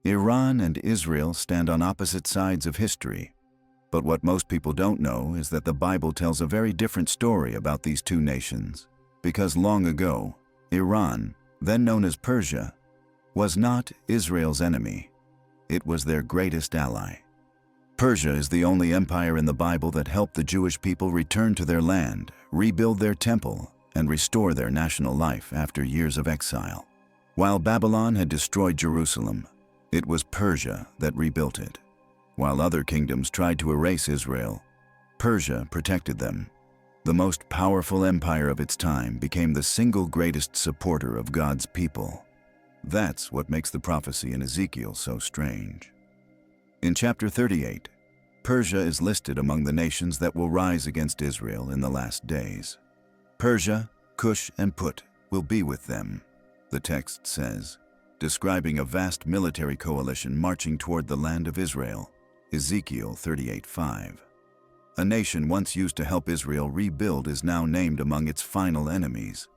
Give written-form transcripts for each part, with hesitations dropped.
Iran and Israel stand on opposite sides of history, but what most people don't know is that the Bible tells a very different story about these two nations, because long ago, Iran, then known as Persia, was not Israel's enemy. It was their greatest ally. Persia is the only empire in the Bible that helped the Jewish people return to their land, rebuild their temple, and restore their national life after years of exile. While Babylon had destroyed Jerusalem, it was Persia that rebuilt it. While other kingdoms tried to erase Israel, Persia protected them. The most powerful empire of its time became the single greatest supporter of God's people. That's what makes the prophecy in Ezekiel so strange. In chapter 38, Persia is listed among the nations that will rise against Israel in the last days. Persia, Cush, and Put will be with them, the text says, describing a vast military coalition marching toward the land of Israel, Ezekiel 38:5. A nation once used to help Israel rebuild is now named among its final enemies.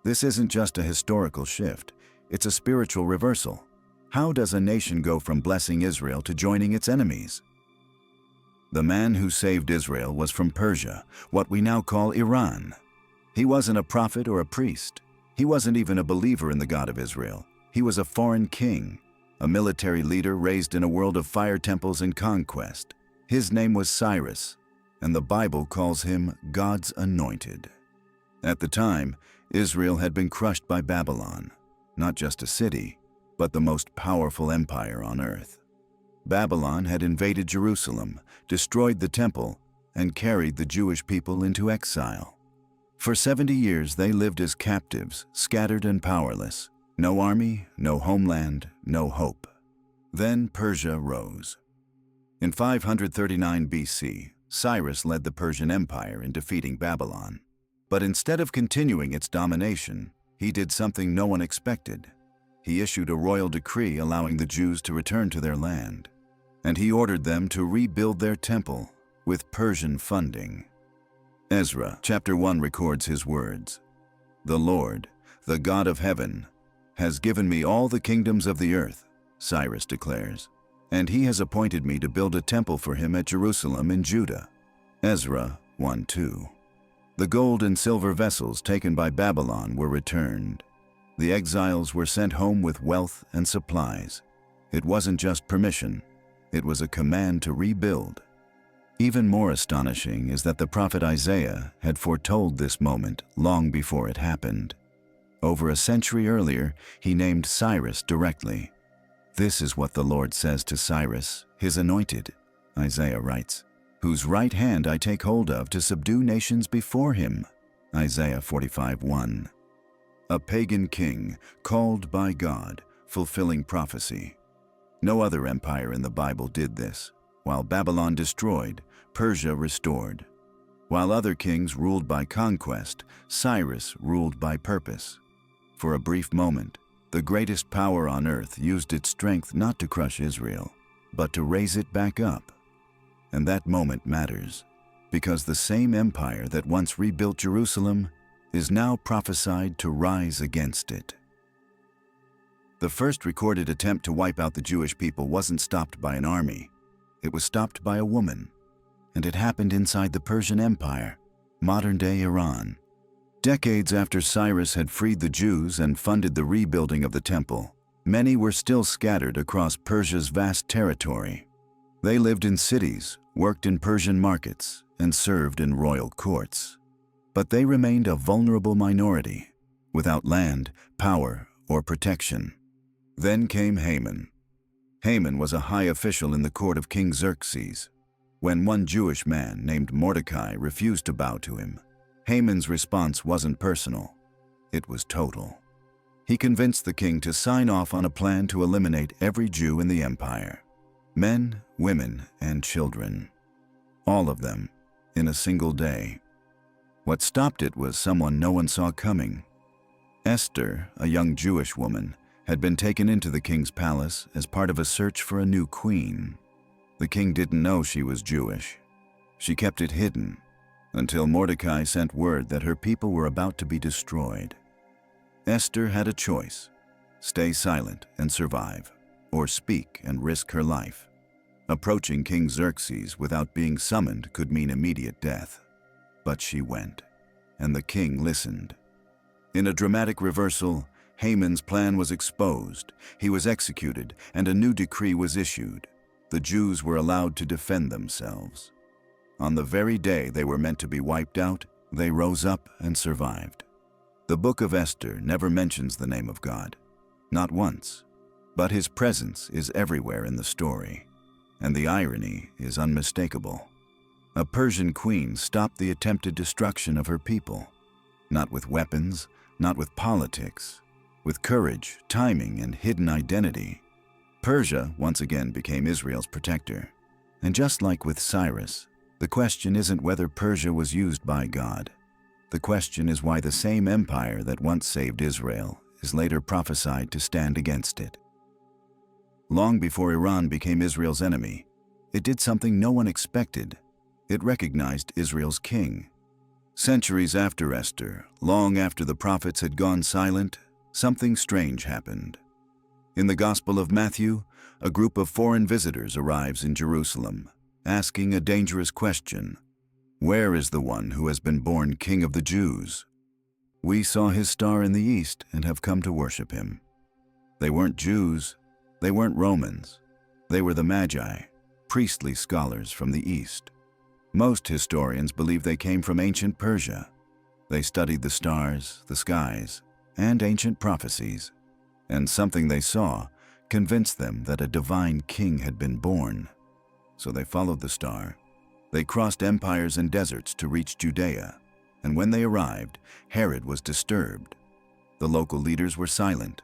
This isn't just a historical shift, it's a spiritual reversal. How does a nation go from blessing Israel to joining its enemies? The man who saved Israel was from Persia, what we now call Iran. He wasn't a prophet or a priest. He wasn't even a believer in the God of Israel. He was a foreign king, a military leader raised in a world of fire temples and conquest. His name was Cyrus, and the Bible calls him God's anointed. At the time, Israel had been crushed by Babylon, not just a city, but the most powerful empire on earth. Babylon had invaded Jerusalem, destroyed the temple, and carried the Jewish people into exile. For 70 years they lived as captives, scattered and powerless. No army, no homeland, no hope. Then Persia rose. In 539 BC, Cyrus led the Persian Empire in defeating Babylon. But instead of continuing its domination, he did something no one expected. He issued a royal decree allowing the Jews to return to their land, and he ordered them to rebuild their temple with Persian funding. Ezra chapter 1 records his words, "The Lord, the God of heaven, has given me all the kingdoms of the earth," Cyrus declares, "and he has appointed me to build a temple for him at Jerusalem in Judah." Ezra 1:2. The gold and silver vessels taken by Babylon were returned. The exiles were sent home with wealth and supplies. It wasn't just permission, it was a command to rebuild. Even more astonishing is that the prophet Isaiah had foretold this moment long before it happened. Over a century earlier, he named Cyrus directly. "This is what the Lord says to Cyrus, his anointed," Isaiah writes, "whose right hand I take hold of to subdue nations before him." Isaiah 45:1. A pagan king, called by God, fulfilling prophecy. No other empire in the Bible did this. While Babylon destroyed, Persia restored. While other kings ruled by conquest, Cyrus ruled by purpose. For a brief moment, the greatest power on earth used its strength not to crush Israel, but to raise it back up. And that moment matters, because the same empire that once rebuilt Jerusalem is now prophesied to rise against it. The first recorded attempt to wipe out the Jewish people wasn't stopped by an army. It was stopped by a woman, and it happened inside the Persian Empire, modern-day Iran. Decades after Cyrus had freed the Jews and funded the rebuilding of the temple, many were still scattered across Persia's vast territory. They lived in cities, worked in Persian markets, and served in royal courts. But they remained a vulnerable minority, without land, power, or protection. Then came Haman. Haman was a high official in the court of King Xerxes. When one Jewish man named Mordecai refused to bow to him, Haman's response wasn't personal, it was total. He convinced the king to sign off on a plan to eliminate every Jew in the empire. Men, women, and children. All of them, in a single day. What stopped it was someone no one saw coming. Esther, a young Jewish woman, had been taken into the king's palace as part of a search for a new queen. The king didn't know she was Jewish. She kept it hidden until Mordecai sent word that her people were about to be destroyed. Esther had a choice: stay silent and survive, or speak and risk her life. Approaching King Xerxes without being summoned could mean immediate death. But she went, and the king listened. In a dramatic reversal, Haman's plan was exposed, he was executed, and a new decree was issued. The Jews were allowed to defend themselves. On the very day they were meant to be wiped out, they rose up and survived. The book of Esther never mentions the name of God, not once, but his presence is everywhere in the story, and the irony is unmistakable. A Persian queen stopped the attempted destruction of her people, not with weapons, not with politics, with courage, timing, and hidden identity. Persia once again became Israel's protector. And just like with Cyrus, the question isn't whether Persia was used by God. The question is why the same empire that once saved Israel is later prophesied to stand against it. Long before Iran became Israel's enemy, it did something no one expected. It recognized Israel's king. Centuries after Esther, long after the prophets had gone silent, something strange happened. In the Gospel of Matthew, a group of foreign visitors arrives in Jerusalem, asking a dangerous question. Where is the one who has been born King of the Jews? We saw his star in the east and have come to worship him. They weren't Jews, they weren't Romans. They were the Magi, priestly scholars from the east. Most historians believe they came from ancient Persia. They studied the stars, the skies, and ancient prophecies, and something they saw convinced them that a divine king had been born. So they followed the star. They crossed empires and deserts to reach Judea, and when they arrived, Herod was disturbed. The local leaders were silent,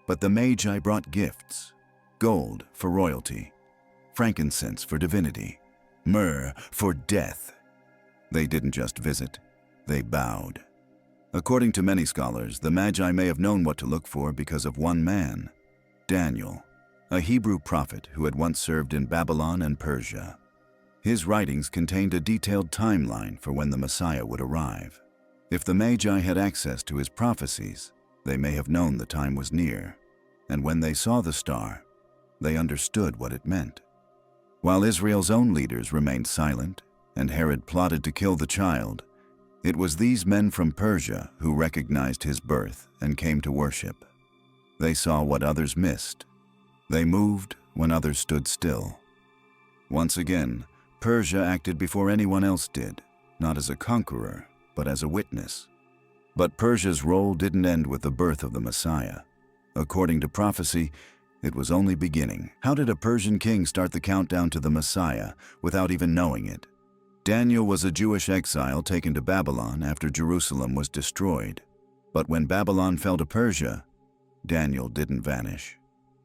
but the Magi brought gifts: gold for royalty, frankincense for divinity, myrrh for death. They didn't just visit, they bowed. According to many scholars, the Magi may have known what to look for because of one man, Daniel, a Hebrew prophet who had once served in Babylon and Persia. His writings contained a detailed timeline for when the Messiah would arrive. If the Magi had access to his prophecies, they may have known the time was near, and when they saw the star, they understood what it meant. While Israel's own leaders remained silent and Herod plotted to kill the child, it was these men from Persia who recognized his birth and came to worship. They saw what others missed. They moved when others stood still. Once again, Persia acted before anyone else did, not as a conqueror, but as a witness. But Persia's role didn't end with the birth of the Messiah. According to prophecy, it was only beginning. How did a Persian king start the countdown to the Messiah without even knowing it? Daniel was a Jewish exile taken to Babylon after Jerusalem was destroyed. But when Babylon fell to Persia, Daniel didn't vanish.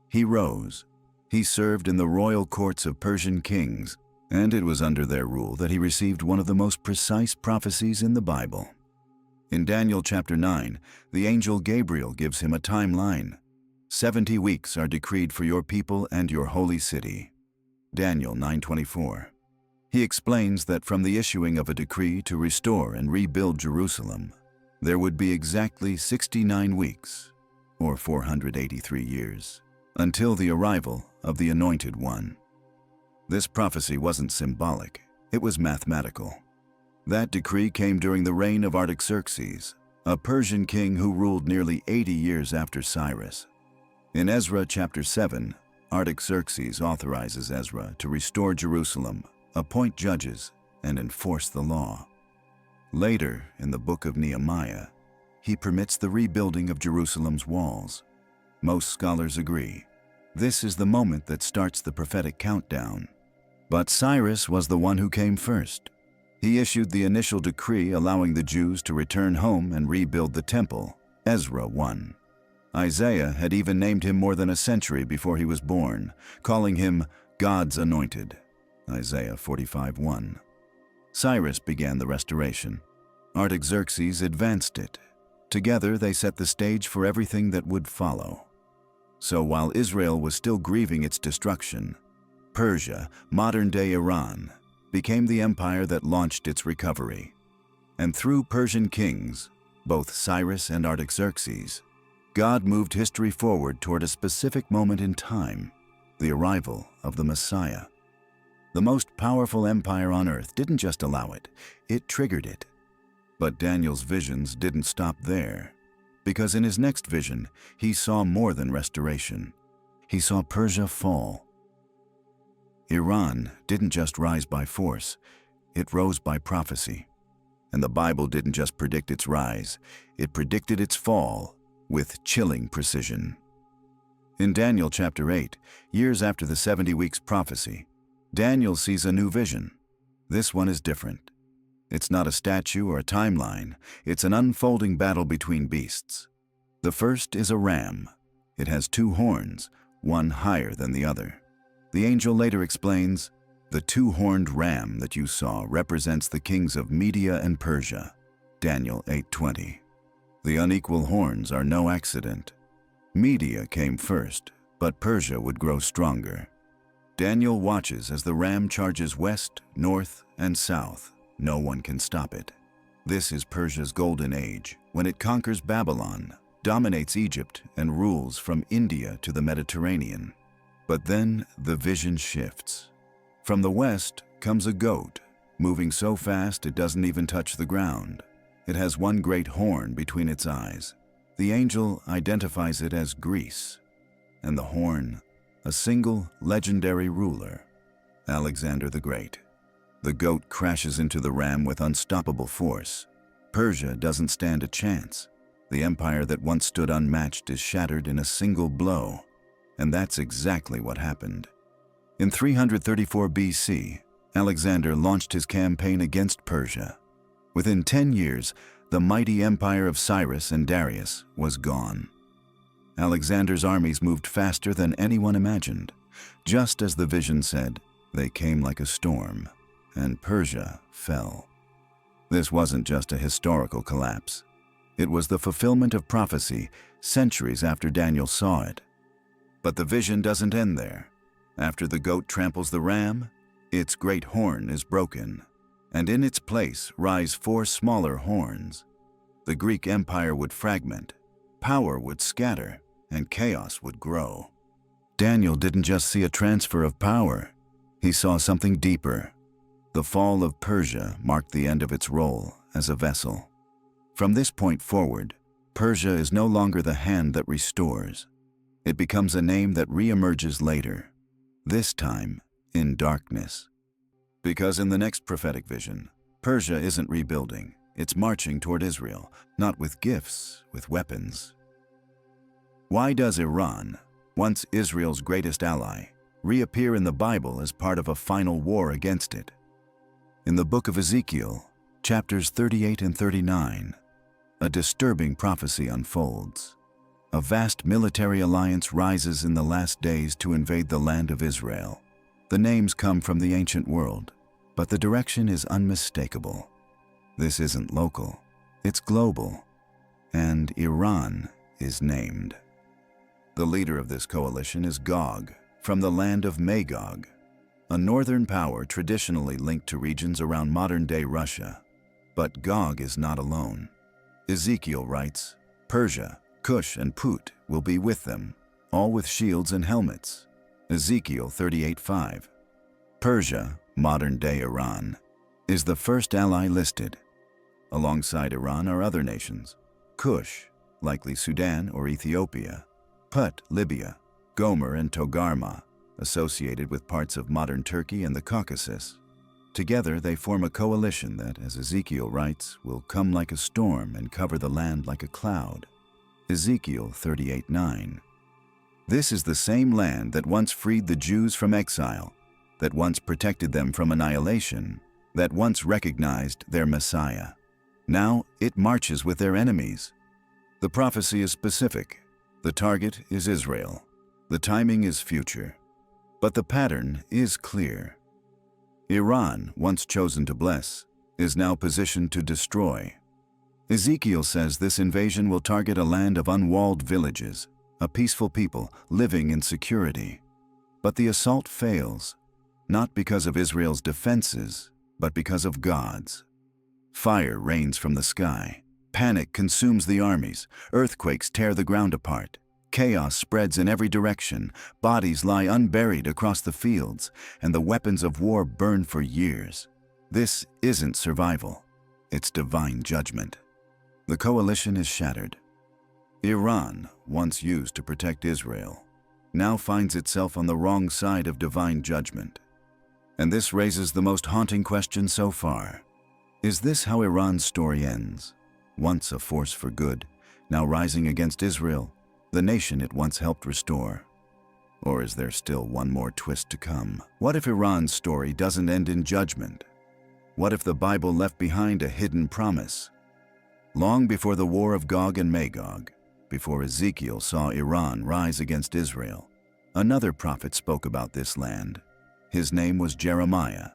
He rose. He served in the royal courts of Persian kings, and it was under their rule that he received one of the most precise prophecies in the Bible. In Daniel chapter 9, the angel Gabriel gives him a timeline. 70 weeks are decreed for your people and your holy city. Daniel 9:24. He explains that from the issuing of a decree to restore and rebuild Jerusalem, there would be exactly 69 weeks, or 483 years, until the arrival of the Anointed One. This prophecy wasn't symbolic, it was mathematical. That decree came during the reign of Artaxerxes, a Persian king who ruled nearly 80 years after Cyrus. In Ezra chapter 7, Artaxerxes authorizes Ezra to restore Jerusalem, appoint judges, and enforce the law. Later, in the book of Nehemiah, he permits the rebuilding of Jerusalem's walls. Most scholars agree. This is the moment that starts the prophetic countdown. But Cyrus was the one who came first. He issued the initial decree allowing the Jews to return home and rebuild the temple, Ezra 1. Isaiah had even named him more than a century before he was born, calling him God's anointed, Isaiah 45:1. Cyrus began the restoration. Artaxerxes advanced it. Together they set the stage for everything that would follow. So while Israel was still grieving its destruction, Persia, modern-day Iran, became the empire that launched its recovery. And through Persian kings, both Cyrus and Artaxerxes, God moved history forward toward a specific moment in time. the arrival of the Messiah. The most powerful empire on earth didn't just allow it, it triggered it. But Daniel's visions didn't stop there, because in his next vision, he saw more than restoration. He saw Persia fall. Iran didn't just rise by force, it rose by prophecy. And the Bible didn't just predict its rise, it predicted its fall with chilling precision. In Daniel chapter 8, years after the 70 weeks prophecy, Daniel sees a new vision. This one is different. It's not a statue or a timeline, it's an unfolding battle between beasts. The first is a ram. It has two horns, one higher than the other. The angel later explains, "The two-horned ram that you saw represents the kings of Media and Persia." Daniel 8:20. The unequal horns are no accident. Media came first, but Persia would grow stronger. Daniel watches as the ram charges west, north, and south. No one can stop it. This is Persia's golden age, when it conquers Babylon, dominates Egypt, and rules from India to the Mediterranean. But then the vision shifts. From the west comes a goat, moving so fast it doesn't even touch the ground. It has one great horn between its eyes. The angel identifies it as Greece, and the horn, a single legendary ruler, Alexander the Great. The goat crashes into the ram with unstoppable force. Persia doesn't stand a chance. The empire that once stood unmatched is shattered in a single blow. And that's exactly what happened. In 334 BC, Alexander launched his campaign against Persia. Within 10 years, the mighty empire of Cyrus and Darius was gone. Alexander's armies moved faster than anyone imagined. Just as the vision said, they came like a storm, and Persia fell. This wasn't just a historical collapse. It was the fulfillment of prophecy centuries after Daniel saw it. But the vision doesn't end there. After the goat tramples the ram, its great horn is broken, and in its place rise 4 smaller horns. The Greek Empire would fragment, power would scatter, and chaos would grow. Daniel didn't just see a transfer of power, he saw something deeper. The fall of Persia marked the end of its role as a vessel. From this point forward, Persia is no longer the hand that restores. It becomes a name that reemerges later, this time in darkness. Because in the next prophetic vision, Persia isn't rebuilding, it's marching toward Israel, not with gifts, with weapons. Why does Iran, once Israel's greatest ally, reappear in the Bible as part of a final war against it? In the book of Ezekiel, chapters 38 and 39, a disturbing prophecy unfolds. A vast military alliance rises in the last days to invade the land of Israel. The names come from the ancient world, but the direction is unmistakable. This isn't local, it's global, and Iran is named. The leader of this coalition is Gog, from the land of Magog, a northern power traditionally linked to regions around modern-day Russia. But Gog is not alone. Ezekiel writes, "Persia, Cush, and Put will be with them, all with shields and helmets." Ezekiel 38:5. Persia, modern-day Iran, is the first ally listed. Alongside Iran are other nations: Cush, likely Sudan or Ethiopia; Put, Libya; Gomer and Togarmah, associated with parts of modern Turkey and the Caucasus. Together they form a coalition that, as Ezekiel writes, will come like a storm and cover the land like a cloud. Ezekiel 38:9. This is the same land that once freed the Jews from exile, that once protected them from annihilation, that once recognized their Messiah. Now it marches with their enemies. The prophecy is specific. The target is Israel. The timing is future. But the pattern is clear. Iran, once chosen to bless, is now positioned to destroy. Ezekiel says this invasion will target a land of unwalled villages, a peaceful people living in security. But the assault fails, not because of Israel's defenses, but because of God's. Fire rains from the sky. Panic consumes the armies. Earthquakes tear the ground apart. Chaos spreads in every direction, bodies lie unburied across the fields, and the weapons of war burn for years. This isn't survival, it's divine judgment. The coalition is shattered. Iran, once used to protect Israel, now finds itself on the wrong side of divine judgment. And this raises the most haunting question so far. Is this how Iran's story ends? Once a force for good, now rising against Israel, the nation it once helped restore? Or is there still one more twist to come? What if Iran's story doesn't end in judgment? What if the Bible left behind a hidden promise? Long before the war of Gog and Magog, before Ezekiel saw Iran rise against Israel, another prophet spoke about this land. His name was Jeremiah,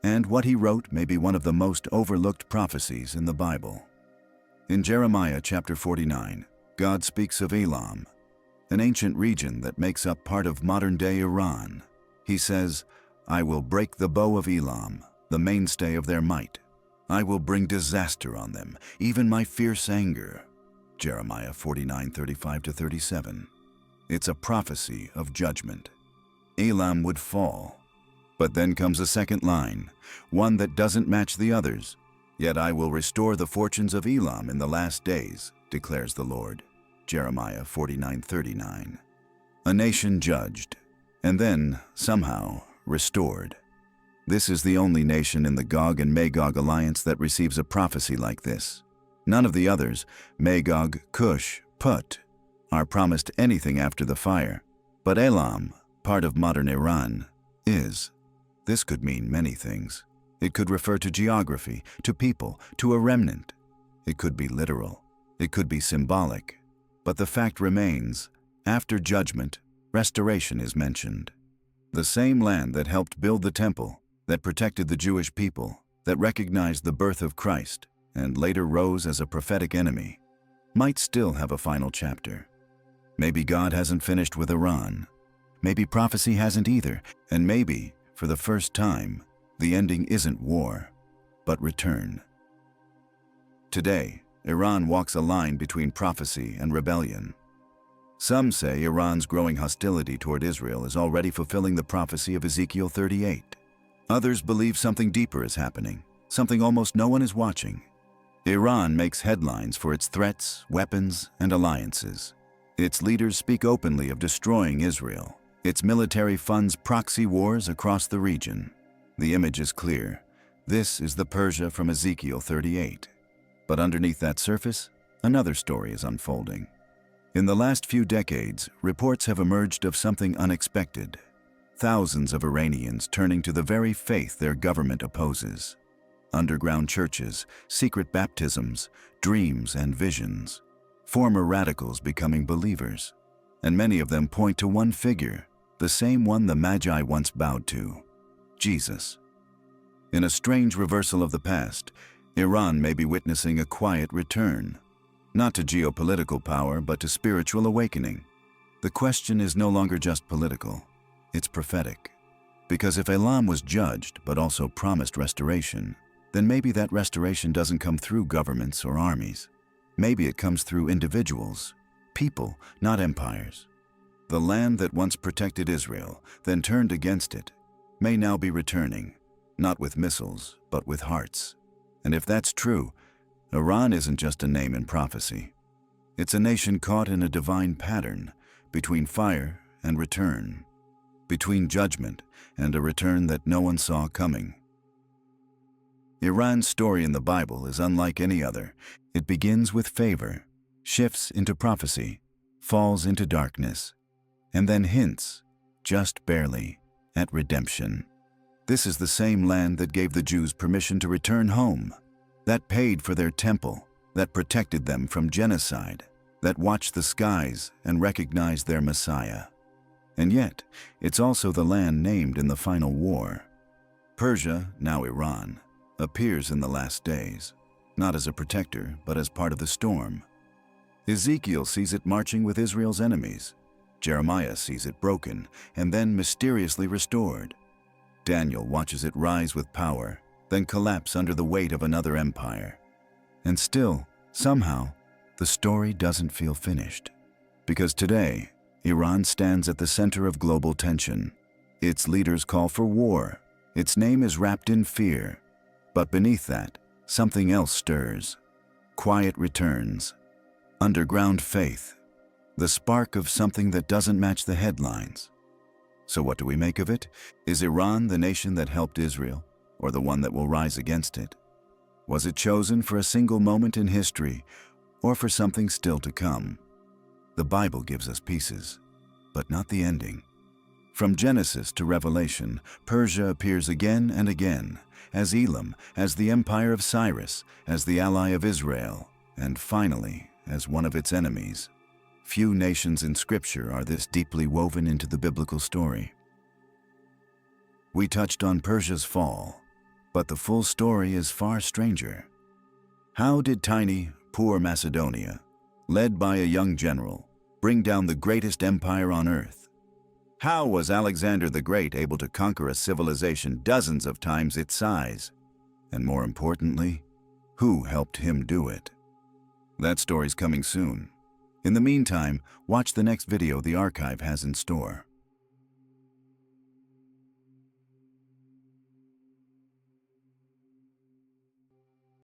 and what he wrote may be one of the most overlooked prophecies in the Bible. In Jeremiah chapter 49, God speaks of Elam, an ancient region that makes up part of modern-day Iran. He says, "I will break the bow of Elam, the mainstay of their might. I will bring disaster on them, even my fierce anger." Jeremiah 49:35-37. It's a prophecy of judgment. Elam would fall. But then comes a second line, one that doesn't match the others. "Yet I will restore the fortunes of Elam in the last days, declares the Lord." Jeremiah 49:39. A nation judged, and then, somehow, restored. This is the only nation in the Gog and Magog alliance that receives a prophecy like this. None of the others, Magog, Cush, Put, are promised anything after the fire. But Elam, part of modern Iran, is. This could mean many things. It could refer to geography, to people, to a remnant. It could be literal. It could be symbolic. But the fact remains, after judgment, restoration is mentioned. The same land that helped build the temple, that protected the Jewish people, that recognized the birth of Christ, and later rose as a prophetic enemy, might still have a final chapter. Maybe God hasn't finished with Iran. Maybe prophecy hasn't either. And maybe, for the first time, the ending isn't war, but return. Today, Iran walks a line between prophecy and rebellion. Some say Iran's growing hostility toward Israel is already fulfilling the prophecy of Ezekiel 38. Others believe something deeper is happening, something almost no one is watching. Iran makes headlines for its threats, weapons, and alliances. Its leaders speak openly of destroying Israel. Its military funds proxy wars across the region. The image is clear. This is the Persia from Ezekiel 38. But underneath that surface, another story is unfolding. In the last few decades, reports have emerged of something unexpected. Thousands of Iranians turning to the very faith their government opposes. Underground churches, secret baptisms, dreams and visions. Former radicals becoming believers. And many of them point to one figure, the same one the Magi once bowed to, Jesus. In a strange reversal of the past, Iran may be witnessing a quiet return, not to geopolitical power, but to spiritual awakening. The question is no longer just political, it's prophetic. Because if Elam was judged, but also promised restoration, then maybe that restoration doesn't come through governments or armies. Maybe it comes through individuals, people, not empires. The land that once protected Israel, then turned against it, may now be returning, not with missiles, but with hearts. And if that's true, Iran isn't just a name in prophecy. It's a nation caught in a divine pattern between fire and return, between judgment and a return that no one saw coming. Iran's story in the Bible is unlike any other. It begins with favor, shifts into prophecy, falls into darkness, and then hints, just barely, at redemption. This is the same land that gave the Jews permission to return home, that paid for their temple, that protected them from genocide, that watched the skies and recognized their Messiah. And yet, it's also the land named in the final war. Persia, now Iran, appears in the last days, not as a protector, but as part of the storm. Ezekiel sees it marching with Israel's enemies. Jeremiah sees it broken and then mysteriously restored. Daniel watches it rise with power, then collapse under the weight of another empire. And still, somehow, the story doesn't feel finished. Because today, Iran stands at the center of global tension. Its leaders call for war. Its name is wrapped in fear. But beneath that, something else stirs. Quiet returns. Underground faith. The spark of something that doesn't match the headlines. So what do we make of it? Is Iran the nation that helped Israel, or the one that will rise against it? Was it chosen for a single moment in history, or for something still to come? The Bible gives us pieces, but not the ending. From Genesis to Revelation, Persia appears again and again, as Elam, as the empire of Cyrus, as the ally of Israel, and finally, as one of its enemies. Few nations in Scripture are this deeply woven into the biblical story. We touched on Persia's fall, but the full story is far stranger. How did tiny, poor Macedonia, led by a young general, bring down the greatest empire on earth? How was Alexander the Great able to conquer a civilization dozens of times its size? And more importantly, who helped him do it? That story's coming soon. In the meantime, watch the next video the archive has in store.